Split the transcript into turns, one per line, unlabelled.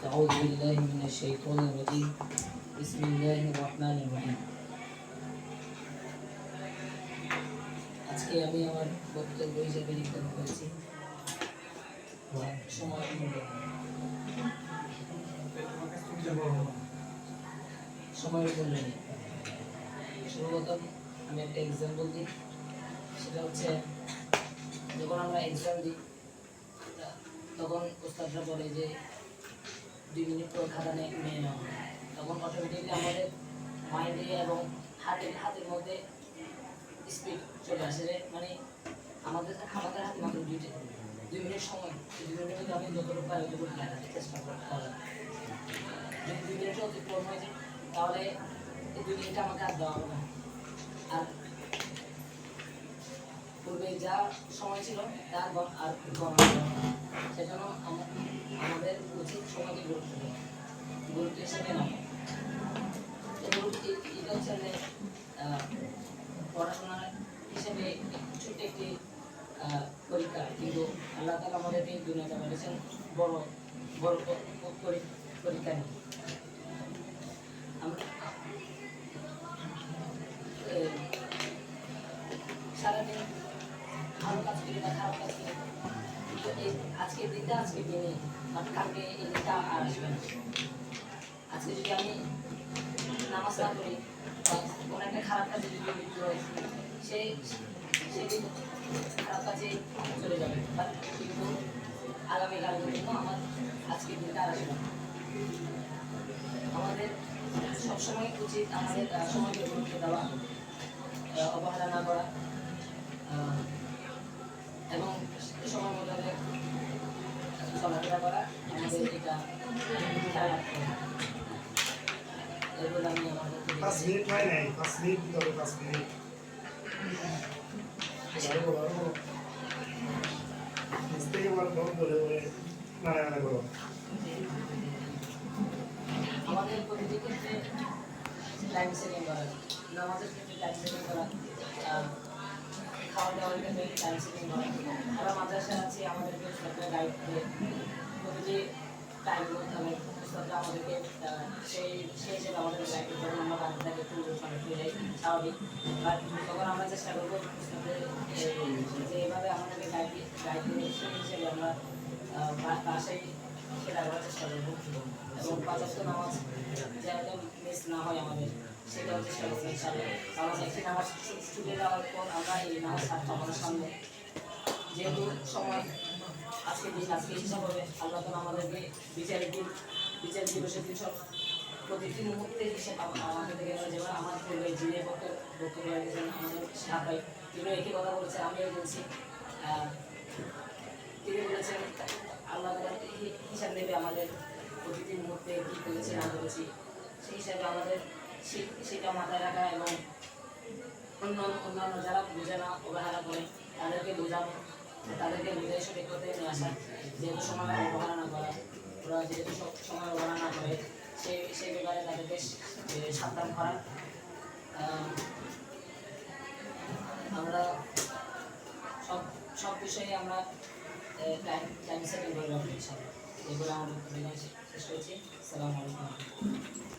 أعوذ بالله من الشيطان الرجيم بسم الله الرحمن الرحيم আজকে আমি আমার বক্তব্য হিসেবে লিখন করেছি সময় সময়ের মূল্য সর্বপ্রথম আমি একটা এক্সাম্পল দিই, সেটা হচ্ছে যখন আমরা এক্সাম দিই তখন ওস্তাদরা বলে যে 2 মিনিট পর খাতা নিয়ে নাও, তখন অটোমেটিকলি আমাদের মাইন্ডে এবং হাতের মধ্যে স্পিড চলে আসে, মানে আমাদের হাতে মাত্র 2 মিনিট সময়, 2 মিনিটের মধ্যে আমি যতটুকু পারি ততটুকু লেখার চেষ্টা করা। যদি 2 মিনিট অতিক্রম হয়ে যায় তাহলে এই 2 মিনিট আমাকে আর দেওয়া হবে না, আর পূর্বে যা সময় ছিল তার আর গণনা করা। সেজন্য আমাদের উচিত সময়কে গুরুত্ব হিসেবে নেওয়া। এটা হচ্ছে যে পড়াশোনার হিসেবে ছোট্ট একটি পরীক্ষা, কিন্তু আল্লাহ তাআলা আমাদেরকে দুনিয়াতে পাঠিয়েছেন বড় বড় পরীক্ষা নিয়ে। আমরা সারাদিন ভালো কাজ করি বা খারাপ কাজ করি, কিন্তু আজকের দিনটা আজকের দিনে, বাট কালকে এই দিনটা আর আসবে না। আজকে যদি আমি নামাজ না করি বা কোনো একটা খারাপ কাজে যদি লিপ্ত হয়, সেদিন খারাপ কাজে চলে যাবে, বাট কিন্তু আগামীকালের জন্য আমার আজকের দিনটা আর আসবে না। আমাদের সবসময় উচিত আমাদের সময়কে গুরুত্ব দেওয়া, অবহেলা না করা এবং সময় মোতাবেক চলাফেরা করা, আমাদের এটা খেয়াল রাখতে হবে। এগুলো আমি আমার
5 মিনিট হয় নাই, 5 মিনিট ধরে 5 মিনিট থেকে ধরে নাড়ানাড়া করো।
আমাদের প্রতিটি ক্ষেত্রে টাইম সেটিং করা, নামাজের ক্ষেত্রে টাইম সেটিং করা, খাওয়া দাওয়ার ক্ষেত্রে টাইম সেটিং করা। আমরা মাদ্রাসা আছি, আমাদেরকে সরকার গাইড করে প্রতিটি টাইম করতে হবে। উস্তাদরা আমাদেরকে সেই হিসেবে আমাদের গাইড করে, আমরা বাড়িটাকে একটু হয়ে যাই স্বাভাবিক, বাট তখন আমরা চেষ্টা করবো উস্তাদের যেভাবে আমাদেরকে গাইড করে সেই হিসেবে আমরা বাসায় সেটা করার চেষ্টা করবো, এবং 5 ওয়াক্ত নামাজ যাতে মিস না হয় আমাদের সেটাও চেষ্টা করবো ইনশাআল্লাহ। কারণ একটি নামাজ ছুটে যাওয়ার পর আমরা এই নামাজ ছাড়তে আমাদের সামনে, যেহেতু সময় আজকে হিসাব হবে, আল্লাহ তাআলা আমাদেরকে বিচার দিবসের দিন সব প্রতিটি মুহূর্তে হিসেব আমাদের থেকে যেমন আমার পূর্বে যিনি বক্তব্য রেখেছেন আমাদের সাহাবাই, তিনি একই কথা বলেছেন, আমিও বলছি। তিনি বলেছেন আল্লাহ তাআলা হিসাব নেবে আমাদের প্রতিটি মুহূর্তে কী করেছি না করেছি, সেই হিসাবে আমাদের সেটা মাথায় রাখা এবং অন্যান্য যারা বুঝে না অবহেলা করে তাদেরকে বোঝানো, তাদেরকে বুঝে সঠিক করতে নিয়ে আসা, যেহেতু সময় অবহেলা না করা, ওরা যেহেতু সময় অবহেলা না করে সেই ব্যাপারে তাদেরকে সাবধান করা। আমরা সব বিষয়ে আমরা টাইম সেটিং করে রাখবো ইনশাআল্লাহ। এগুলো আমাদের শেষ করেছি। আসসালামু আলাইকুম।